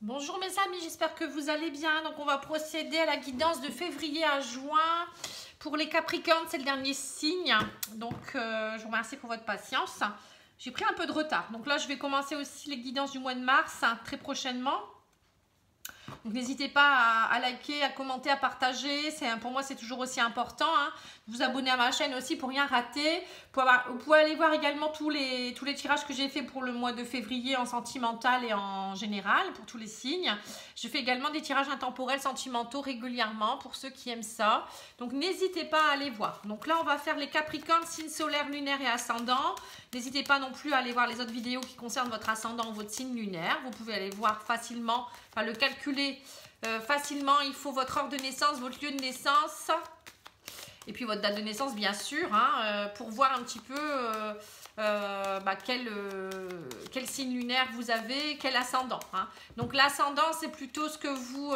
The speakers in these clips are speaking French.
Bonjour mes amis, j'espère que vous allez bien. Donc on va procéder à la guidance de février à juin. Pour les Capricornes, c'est le dernier signe. Donc je vous remercie pour votre patience. J'ai pris un peu de retard. Donc là, je vais commencer aussi les guidances du mois de mars très prochainement. Donc n'hésitez pas à liker, à commenter, à partager. Pour moi, c'est toujours aussi important. Vous abonner à ma chaîne aussi pour rien rater. Vous pouvez aller voir également tous les tirages que j'ai fait pour le mois de février en sentimental et en général, pour tous les signes. Je fais également des tirages intemporels sentimentaux régulièrement pour ceux qui aiment ça. Donc n'hésitez pas à aller voir. Donc là, on va faire les Capricornes, signe solaire, lunaire et ascendant. N'hésitez pas non plus à aller voir les autres vidéos qui concernent votre ascendant ou votre signe lunaire. Vous pouvez aller voir facilement, enfin le calculer facilement. Il faut votre heure de naissance, votre lieu de naissance et puis votre date de naissance bien sûr, pour voir un petit peu quel signe lunaire vous avez, quel ascendant. Donc l'ascendant, c'est plutôt ce que vous...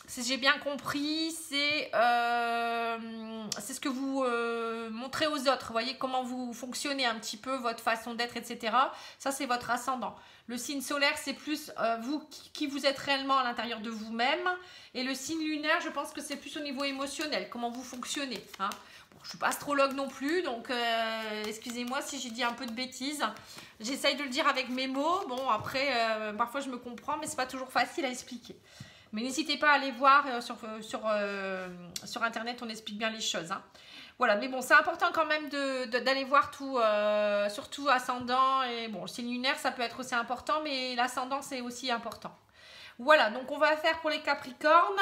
si j'ai bien compris, c'est ce que vous montrez aux autres. Vous voyez comment vous fonctionnez un petit peu, votre façon d'être, etc. Ça, c'est votre ascendant. Le signe solaire, c'est plus vous qui vous êtes réellement à l'intérieur de vous-même. Et le signe lunaire, je pense que c'est plus au niveau émotionnel, comment vous fonctionnez. Bon, je ne suis pas astrologue non plus, donc excusez-moi si j'ai dit un peu de bêtises. J'essaye de le dire avec mes mots. Bon, après, parfois je me comprends, mais ce n'est pas toujours facile à expliquer. Mais n'hésitez pas à aller voir sur Internet, on explique bien les choses. Voilà, mais bon, c'est important quand même d'aller voir tout, surtout ascendant. Et bon, le signe lunaire, ça peut être aussi important, mais l'ascendant, c'est aussi important. Voilà, donc on va faire pour les Capricornes.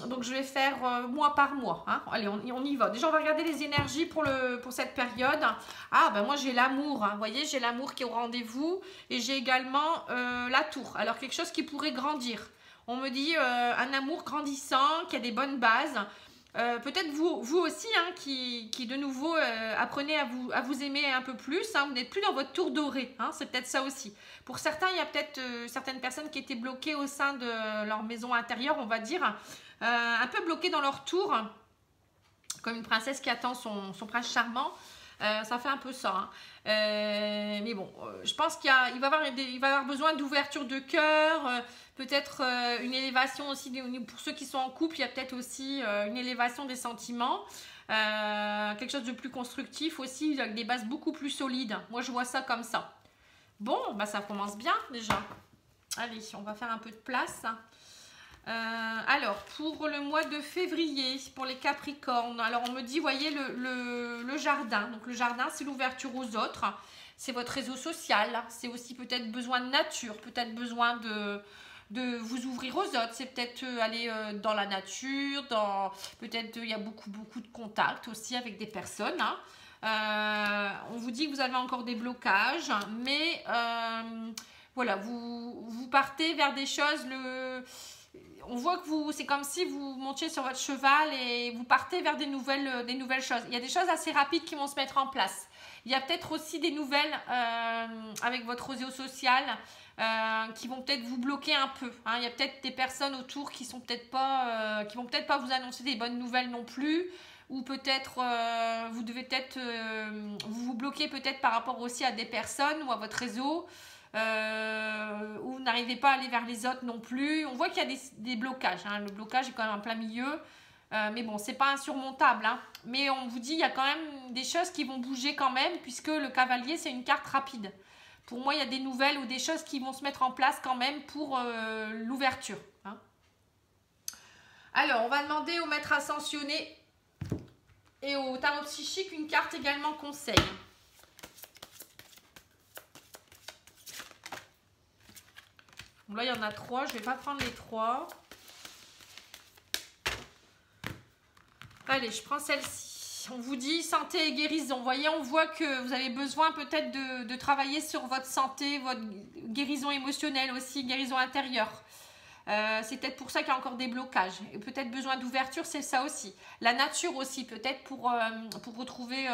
Donc je vais faire mois par mois. Allez, on y va. Déjà, on va regarder les énergies pour cette période. Ah, ben moi j'ai l'amour. Vous voyez, j'ai l'amour qui est au rendez-vous. Et j'ai également la tour. Alors, quelque chose qui pourrait grandir. On me dit un amour grandissant, qui a des bonnes bases. Peut-être vous aussi qui de nouveau apprenez à vous aimer un peu plus, vous n'êtes plus dans votre tour doré, c'est peut-être ça aussi. Pour certains, il y a peut-être certaines personnes qui étaient bloquées au sein de leur maison intérieure, on va dire, un peu bloquées dans leur tour, comme une princesse qui attend son prince charmant. Ça fait un peu ça. Mais bon, je pense qu'il va y avoir besoin d'ouverture de cœur, peut-être une élévation aussi, pour ceux qui sont en couple, il y a peut-être aussi une élévation des sentiments, quelque chose de plus constructif aussi, avec des bases beaucoup plus solides. Moi, je vois ça comme ça. Bon, bah ça commence bien déjà. Allez, on va faire un peu de place. Alors, pour le mois de février, pour les Capricornes, alors on me dit, voyez, le jardin. Donc, le jardin, c'est l'ouverture aux autres. C'est votre réseau social. C'est aussi peut-être besoin de nature, peut-être besoin de vous ouvrir aux autres. C'est peut-être aller dans la nature, peut-être il y a beaucoup de contacts aussi avec des personnes. On vous dit que vous avez encore des blocages, mais voilà, vous partez vers des choses... On voit que c'est comme si vous montiez sur votre cheval et vous partez vers des nouvelles choses. Il y a des choses assez rapides qui vont se mettre en place. Il y a peut-être aussi des nouvelles avec votre réseau social qui vont peut-être vous bloquer un peu. Il y a peut-être des personnes autour qui vont peut-être pas vous annoncer des bonnes nouvelles non plus. Ou peut-être vous devez peut-être vous bloquer peut-être par rapport aussi à des personnes ou à votre réseau. Où vous n'arrivez pas à aller vers les autres non plus. On voit qu'il y a des blocages. Le blocage est quand même en plein milieu. Mais bon, c'est pas insurmontable. Mais on vous dit, il y a quand même des choses qui vont bouger quand même, puisque le cavalier, c'est une carte rapide. Pour moi, il y a des nouvelles ou des choses qui vont se mettre en place quand même pour l'ouverture. Alors, on va demander au maître ascensionné et au tarot psychique une carte également conseil. Là, il y en a 3. Je ne vais pas prendre les 3. Allez, je prends celle-ci. On vous dit santé et guérison. Vous voyez, on voit que vous avez besoin peut-être de travailler sur votre santé, votre guérison émotionnelle aussi, guérison intérieure. C'est peut-être pour ça qu'il y a encore des blocages. Et peut-être besoin d'ouverture, c'est ça aussi. La nature aussi, peut-être pour retrouver...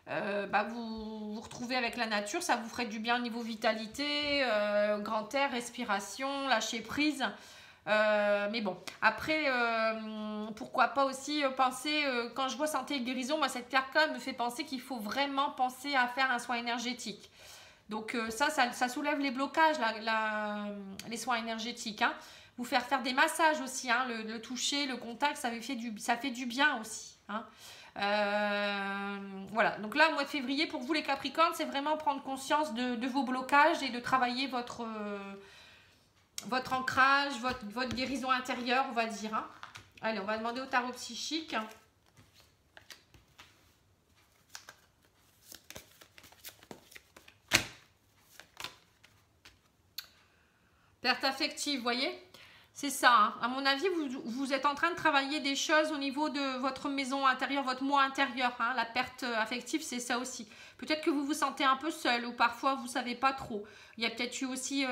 vous retrouvez avec la nature, ça vous ferait du bien au niveau vitalité, grand air, respiration, lâcher prise. Mais bon, après, pourquoi pas aussi penser, quand je vois santé et guérison, moi cette carte-là me fait penser qu'il faut vraiment penser à faire un soin énergétique. Donc ça soulève les blocages, les soins énergétiques. Hein. Vous faire des massages aussi, hein, le toucher, le contact, ça fait du bien aussi. Hein. Voilà, donc là, au mois de février, pour vous les Capricornes, c'est vraiment prendre conscience de vos blocages et de travailler votre ancrage, votre guérison intérieure, on va dire. Hein. Allez, on va demander au tarot psychique. Perte affective, vous voyez? C'est ça, hein. À mon avis, vous êtes en train de travailler des choses au niveau de votre maison intérieure, votre moi intérieur. Hein. La perte affective, c'est ça aussi. Peut-être que vous vous sentez un peu seul ou parfois vous ne savez pas trop. Il y a peut-être eu aussi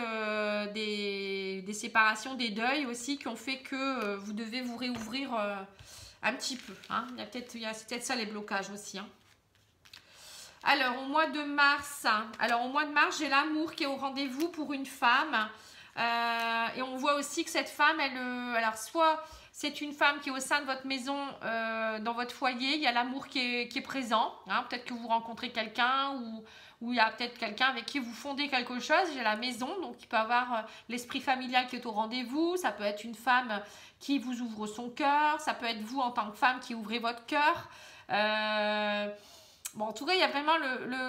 des séparations, des deuils aussi qui ont fait que vous devez vous réouvrir un petit peu. Hein. C'est peut-être ça les blocages aussi. Hein. Alors, au mois de mars, j'ai l'amour qui est au rendez-vous pour une femme. Et on voit aussi que cette femme, alors soit c'est une femme qui est au sein de votre maison, dans votre foyer, il y a l'amour qui est présent. Hein, peut-être que vous rencontrez quelqu'un ou il y a peut-être quelqu'un avec qui vous fondez quelque chose. J'ai la maison, donc il peut y avoir l'esprit familial qui est au rendez-vous. Ça peut être une femme qui vous ouvre son cœur. Ça peut être vous en tant que femme qui ouvrez votre cœur. Bon, en tout cas, il y a vraiment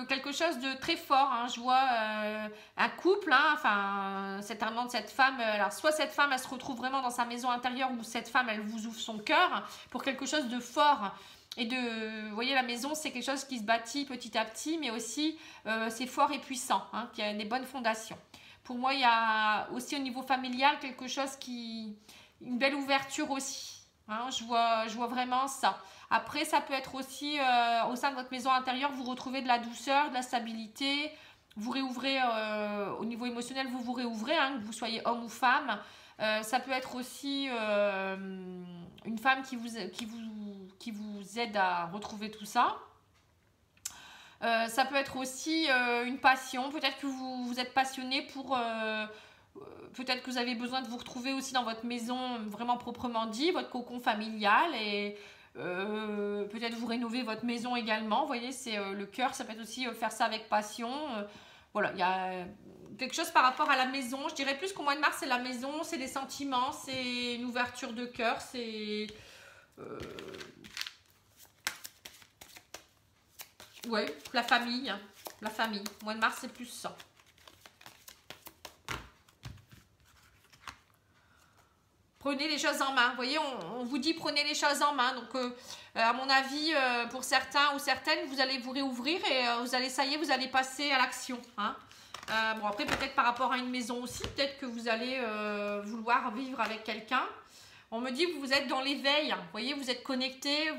quelque chose de très fort. Hein. Je vois un couple, hein, enfin, c'est un de cette femme. Alors, soit cette femme, elle se retrouve vraiment dans sa maison intérieure, ou cette femme, elle vous ouvre son cœur pour quelque chose de fort. Et vous voyez, la maison, c'est quelque chose qui se bâtit petit à petit, mais aussi, c'est fort et puissant, hein, qui a des bonnes fondations. Pour moi, il y a aussi au niveau familial quelque chose une belle ouverture aussi. Hein, je vois vraiment ça. Après, ça peut être aussi au sein de votre maison intérieure, vous retrouvez de la douceur, de la stabilité. Vous réouvrez au niveau émotionnel, vous réouvrez, hein, que vous soyez homme ou femme. Ça peut être aussi une femme qui vous aide à retrouver tout ça. Ça peut être aussi une passion. Peut-être que vous êtes passionné pour... peut-être que vous avez besoin de vous retrouver aussi dans votre maison vraiment proprement dit, votre cocon familial et... peut-être vous rénover votre maison également. Vous voyez, c'est le cœur, ça peut être aussi faire ça avec passion. Voilà, il y a quelque chose par rapport à la maison. Je dirais plus qu'au mois de mars, c'est la maison, c'est des sentiments, c'est une ouverture de cœur, c'est... ouais, la famille. La famille. Au mois de mars, c'est plus ça. Prenez les choses en main. Vous voyez, on vous dit prenez les choses en main. Donc, à mon avis, pour certains ou certaines, vous allez vous réouvrir et vous allez passer à l'action. Hein. Bon, après, peut-être par rapport à une maison aussi, peut-être que vous allez vouloir vivre avec quelqu'un. On me dit que vous êtes dans l'éveil. Vous voyez, vous êtes connecté,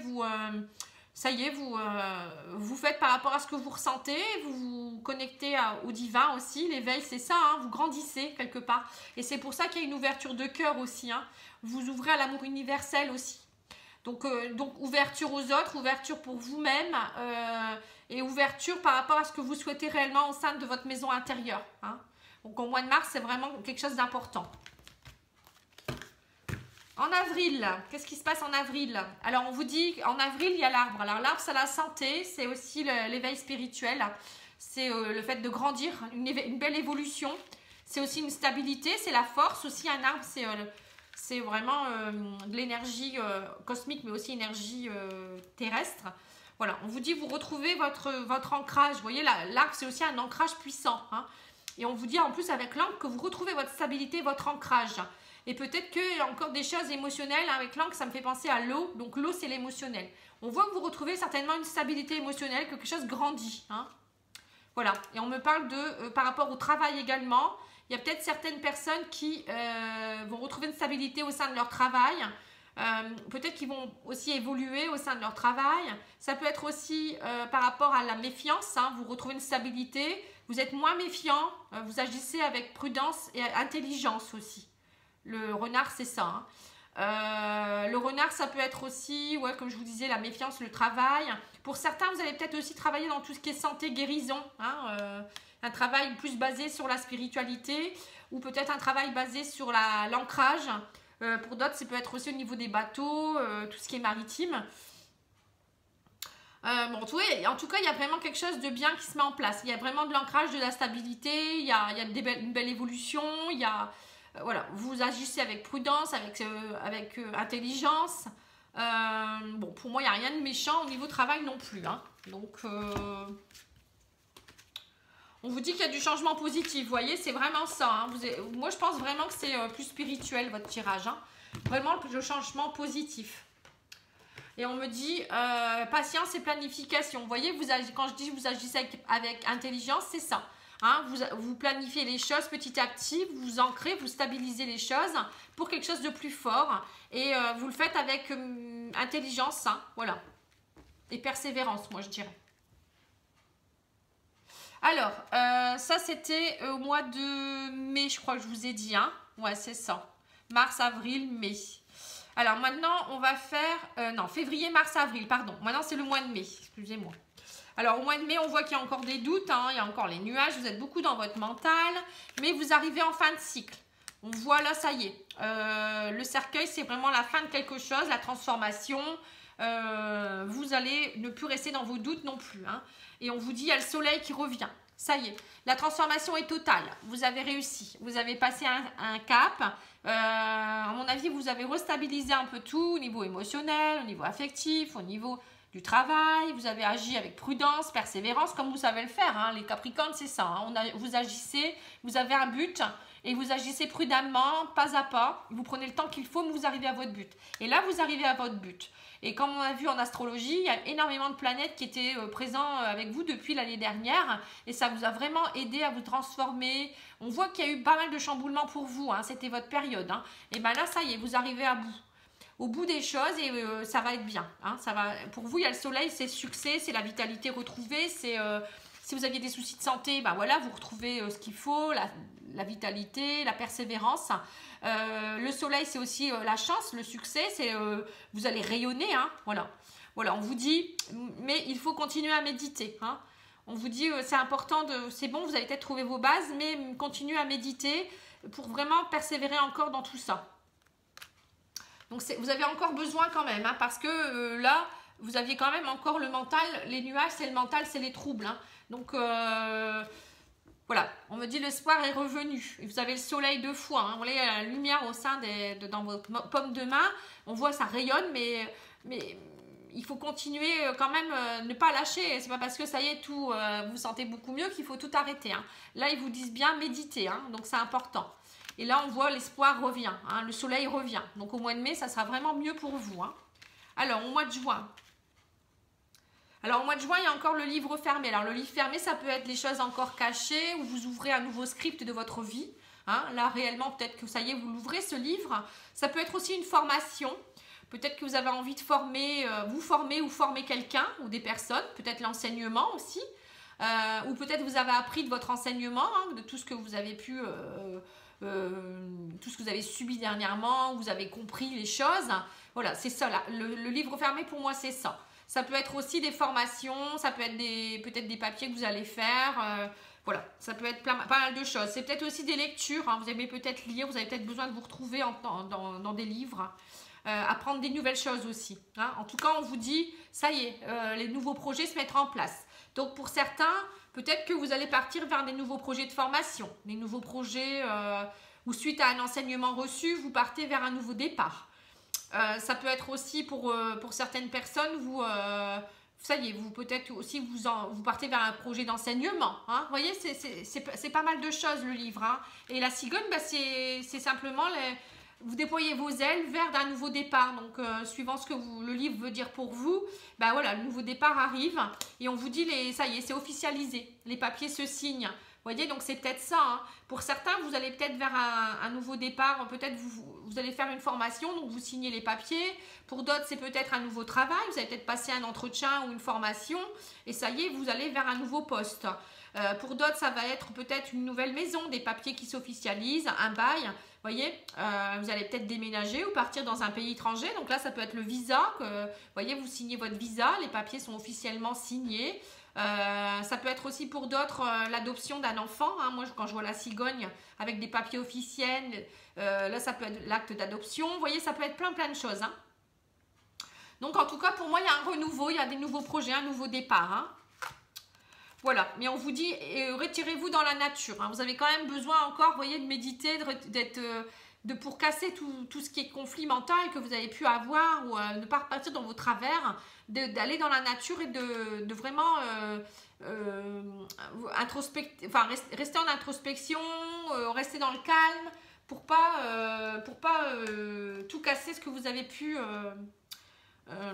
ça y est, vous faites par rapport à ce que vous ressentez, vous vous connectez au divin aussi. L'éveil, c'est ça, hein, vous grandissez quelque part. Et c'est pour ça qu'il y a une ouverture de cœur aussi. Hein. Vous ouvrez à l'amour universel aussi. Donc, ouverture aux autres, ouverture pour vous-même et ouverture par rapport à ce que vous souhaitez réellement au sein de votre maison intérieure. Hein. Donc, au mois de mars, c'est vraiment quelque chose d'important. En avril, qu'est-ce qui se passe en avril? Alors, on vous dit qu'en avril, il y a l'arbre. Alors, l'arbre, c'est la santé, c'est aussi l'éveil spirituel. C'est le fait de grandir, une belle évolution. C'est aussi une stabilité, c'est la force. Aussi, un arbre, c'est vraiment de l'énergie cosmique, mais aussi énergie terrestre. Voilà, on vous dit, vous retrouvez votre ancrage. Vous voyez, l'arbre, c'est aussi un ancrage puissant. Hein. Et on vous dit, en plus, avec l'encre, que vous retrouvez votre stabilité, votre ancrage. Et peut-être qu'il y a encore des choses émotionnelles. Avec l'encre, ça me fait penser à l'eau. Donc, l'eau, c'est l'émotionnel. On voit que vous retrouvez certainement une stabilité émotionnelle, quelque chose grandit. Hein. Voilà. Et on me parle par rapport au travail également. Il y a peut-être certaines personnes qui vont retrouver une stabilité au sein de leur travail. Peut-être qu'ils vont aussi évoluer au sein de leur travail. Ça peut être aussi par rapport à la méfiance. Hein. Vous retrouvez une stabilité. Vous êtes moins méfiant. Vous agissez avec prudence et intelligence aussi. Le renard, c'est ça. Hein. Le renard, ça peut être aussi, ouais, comme je vous disais, la méfiance, le travail. Pour certains, vous allez peut-être aussi travailler dans tout ce qui est santé, guérison. Hein, un travail plus basé sur la spiritualité ou peut-être un travail basé sur l'ancrage. Pour d'autres, ça peut être aussi au niveau des bateaux, tout ce qui est maritime. Bon, en tout cas, il y a vraiment quelque chose de bien qui se met en place. Il y a vraiment de l'ancrage, de la stabilité, il y a une belle évolution, il y a, voilà, vous agissez avec prudence, avec intelligence. Bon, pour moi, il n'y a rien de méchant au niveau travail non plus. Hein. Donc, on vous dit qu'il y a du changement positif. Vous voyez, c'est vraiment ça. Hein. Moi, je pense vraiment que c'est plus spirituel, votre tirage. Hein. Vraiment, le changement positif. Et on me dit patience et planification. Vous voyez, quand je dis vous agissez avec intelligence, c'est ça. Hein, vous planifiez les choses petit à petit, vous ancrez, vous stabilisez les choses pour quelque chose de plus fort. Et vous le faites avec intelligence, hein, voilà. Et persévérance, moi je dirais. Alors, ça c'était au mois de mai, je crois que je vous ai dit. Hein. Ouais, c'est ça. Mars, avril, mai. Alors maintenant, on va faire... non, février, mars, avril, pardon. Maintenant, c'est le mois de mai, excusez-moi. Alors, au mois de mai, on voit qu'il y a encore des doutes. Hein, il y a encore les nuages, vous êtes beaucoup dans votre mental. Mais vous arrivez en fin de cycle. On voit là, ça y est. Le cercueil, c'est vraiment la fin de quelque chose, la transformation. Vous allez ne plus rester dans vos doutes non plus. Hein. Et on vous dit, il y a le soleil qui revient. Ça y est, la transformation est totale. Vous avez réussi. Vous avez passé un cap. À mon avis, vous avez restabilisé un peu tout au niveau émotionnel, au niveau affectif, au niveau du travail. Vous avez agi avec prudence, persévérance, comme vous savez le faire. Hein. Les Capricornes, c'est ça. Hein. Vous agissez, vous avez un but et vous agissez prudemment, pas à pas. Vous prenez le temps qu'il faut, mais vous arrivez à votre but. Et là, vous arrivez à votre but. Et comme on a vu en astrologie, il y a énormément de planètes qui étaient présentes avec vous depuis l'année dernière. Et ça vous a vraiment aidé à vous transformer. On voit qu'il y a eu pas mal de chamboulements pour vous. Hein. C'était votre période. Hein. Et bien là, ça y est, vous arrivez au bout des choses et ça va être bien. Hein. Pour vous, il y a le soleil, c'est le succès, c'est la vitalité retrouvée. Si vous aviez des soucis de santé, ben voilà, vous retrouvez ce qu'il faut, la vitalité, la persévérance. Le soleil, c'est aussi la chance, le succès, vous allez rayonner, hein, voilà. Voilà, on vous dit, mais il faut continuer à méditer. Hein. On vous dit, c'est important, c'est bon, vous avez peut-être trouvé vos bases, mais continuez à méditer pour vraiment persévérer encore dans tout ça. Donc, vous avez encore besoin quand même, hein, parce que là, vous aviez quand même encore le mental, les nuages, c'est le mental, c'est les troubles. Hein. Donc, voilà, on me dit l'espoir est revenu. Vous avez le soleil 2 fois. Hein. Vous voyez, il y a la lumière au sein dans votre paume de main. On voit ça rayonne, mais il faut continuer quand même, ne pas lâcher. C'est pas parce que ça y est, vous vous sentez beaucoup mieux qu'il faut tout arrêter. Hein. Là, ils vous disent bien méditer, hein, donc c'est important. Et là, on voit l'espoir revient, hein, le soleil revient. Donc au mois de mai, ça sera vraiment mieux pour vous. Hein. Alors, au mois de juin. Alors, au mois de juin, il y a encore le livre fermé. Alors, le livre fermé, ça peut être les choses encore cachées ou vous ouvrez un nouveau script de votre vie. Hein. Là, réellement, peut-être que ça y est, vous l'ouvrez, ce livre. Ça peut être aussi une formation. Peut-être que vous avez envie de vous former ou former quelqu'un ou des personnes. Peut-être l'enseignement aussi. Ou peut-être vous avez appris de votre enseignement, hein, de tout ce que vous avez pu... tout ce que vous avez subi dernièrement, vous avez compris les choses. Voilà, c'est ça. Là. Le livre fermé, pour moi, c'est ça. Ça peut être aussi des formations, ça peut être peut-être des papiers que vous allez faire. Voilà, ça peut être pas mal de choses. C'est peut-être aussi des lectures. Hein, vous aimez peut-être lire, vous avez peut-être besoin de vous retrouver dans des livres. Apprendre des nouvelles choses aussi. Hein. En tout cas, on vous dit, ça y est, les nouveaux projets se mettent en place. Donc, pour certains, peut-être que vous allez partir vers des nouveaux projets de formation. Des nouveaux projets où, suite à un enseignement reçu, vous partez vers un nouveau départ. Ça peut être aussi pour certaines personnes, ça y est, vous peut-être aussi vous partez vers un projet d'enseignement. Hein. Vous voyez, c'est pas mal de choses le livre. Hein. Et la cigogne, bah, c'est simplement, vous déployez vos ailes vers un nouveau départ. Donc, suivant ce que le livre veut dire pour vous, bah voilà, le nouveau départ arrive. Et on vous dit, ça y est, c'est officialisé. Les papiers se signent. Vous voyez, donc c'est peut-être ça. Hein. Pour certains, vous allez peut-être vers un nouveau départ. Peut-être vous allez faire une formation, donc vous signez les papiers. Pour d'autres, c'est peut-être un nouveau travail. Vous allez peut-être passer un entretien ou une formation. Et ça y est, vous allez vers un nouveau poste. Pour d'autres, ça va être peut-être une nouvelle maison, des papiers qui s'officialisent, un bail. Vous voyez, vous allez peut-être déménager ou partir dans un pays étranger. Donc là, ça peut être le visa. Vous voyez, vous signez votre visa. Les papiers sont officiellement signés. Ça peut être aussi pour d'autres l'adoption d'un enfant. Hein. Moi, quand je vois la cigogne avec des papiers officiels, là, ça peut être l'acte d'adoption. Vous voyez, ça peut être plein de choses. Hein. Donc en tout cas, pour moi, il y a un renouveau, il y a des nouveaux projets, un nouveau départ. Hein. Voilà, mais on vous dit, retirez-vous dans la nature. Hein. Vous avez quand même besoin encore, vous voyez, de méditer, pour casser tout ce qui est conflit mental que vous avez pu avoir ou ne pas repartir dans vos travers, d'aller dans la nature et de vraiment rester en introspection, rester dans le calme pour pas tout casser ce que vous avez pu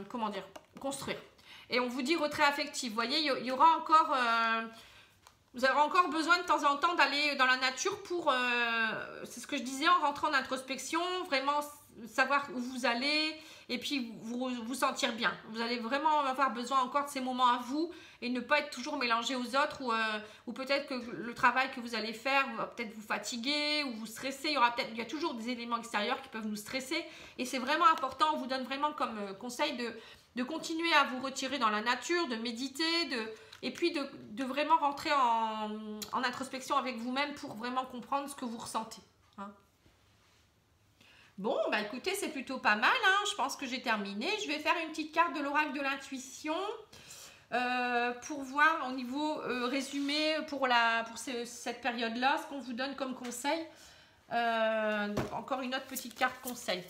comment dire, construire. Et on vous dit retrait affectif. Vous voyez, il y aura encore... vous aurez encore besoin de temps en temps d'aller dans la nature pour... c'est ce que je disais, en rentrant en introspection, vraiment savoir où vous allez et puis vous sentir bien. Vous allez vraiment avoir besoin encore de ces moments à vous et ne pas être toujours mélangé aux autres ou peut-être que le travail que vous allez faire va peut-être vous fatiguer ou vous stresser. Il y a toujours des éléments extérieurs qui peuvent nous stresser et c'est vraiment important. On vous donne vraiment comme conseil de continuer à vous retirer dans la nature, de méditer, et puis de vraiment rentrer en introspection avec vous-même pour vraiment comprendre ce que vous ressentez. Hein. Bon, bah écoutez, c'est plutôt pas mal. Hein. Je pense que j'ai terminé. Je vais faire une petite carte de l'oracle de l'intuition pour voir au niveau résumé pour cette période-là, ce qu'on vous donne comme conseil. Encore une autre petite carte conseil.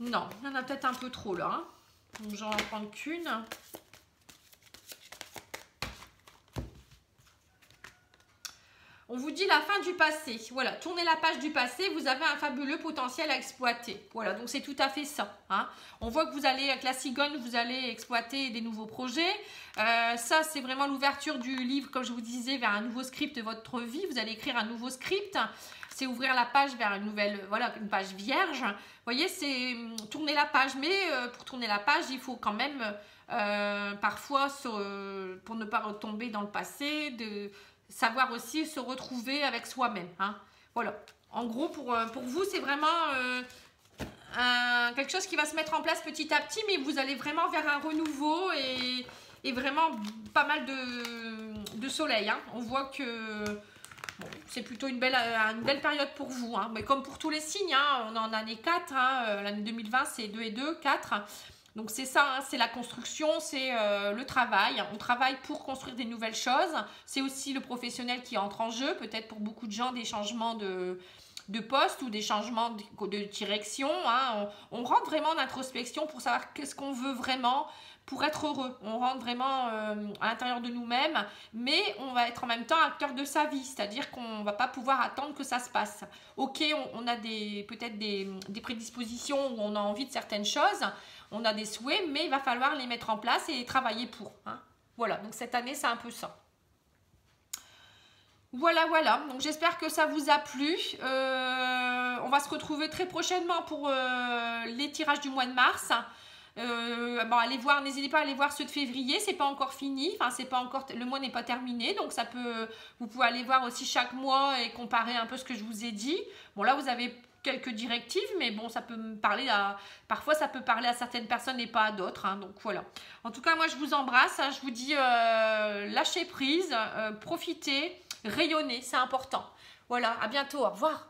Non, il y en a peut-être un peu trop là. Hein. Donc j'en vais prendre qu'une. On vous dit la fin du passé. Voilà, tournez la page du passé, vous avez un fabuleux potentiel à exploiter. Voilà, donc c'est tout à fait ça. Hein. On voit que vous allez, avec la cigogne, vous allez exploiter des nouveaux projets. Ça, c'est vraiment l'ouverture du livre, comme je vous disais, vers un nouveau script de votre vie. Vous allez écrire un nouveau script. C'est ouvrir la page vers une nouvelle, voilà, une page vierge. Vous voyez, c'est tourner la page. Mais pour tourner la page, il faut quand même, parfois, pour ne pas retomber dans le passé, savoir aussi se retrouver avec soi-même. Hein. Voilà. En gros, pour vous, c'est vraiment quelque chose qui va se mettre en place petit à petit, mais vous allez vraiment vers un renouveau et vraiment pas mal de soleil. Hein. On voit que bon, c'est plutôt une belle période pour vous. Hein. Mais comme pour tous les signes, hein, on est en année 4. Hein, l'année 2020, c'est 2 et 2, 4. Donc c'est ça, hein, c'est la construction, c'est le travail. On travaille pour construire des nouvelles choses. C'est aussi le professionnel qui entre en jeu. Peut-être pour beaucoup de gens, des changements de poste ou des changements de direction. Hein. On rentre vraiment en introspection pour savoir qu'est-ce qu'on veut vraiment pour être heureux. On rentre vraiment à l'intérieur de nous-mêmes, mais on va être en même temps acteur de sa vie. C'est-à-dire qu'on ne va pas pouvoir attendre que ça se passe. Ok, on a peut-être des prédispositions où on a envie de certaines choses. On a des souhaits, mais il va falloir les mettre en place et travailler pour. Hein. Voilà, donc cette année, c'est un peu ça. Voilà, voilà. Donc j'espère que ça vous a plu. On va se retrouver très prochainement pour les tirages du mois de mars. Bon, allez voir, n'hésitez pas à aller voir ceux de février, c'est pas encore fini, enfin c'est pas encore, le mois n'est pas terminé, donc vous pouvez aller voir aussi chaque mois et comparer un peu ce que je vous ai dit. Bon là vous avez quelques directives, mais bon ça peut me parler parfois ça peut parler à certaines personnes et pas à d'autres, hein, donc voilà. En tout cas moi je vous embrasse, hein, je vous dis lâchez prise, profitez, rayonnez, c'est important. Voilà, à bientôt, au revoir.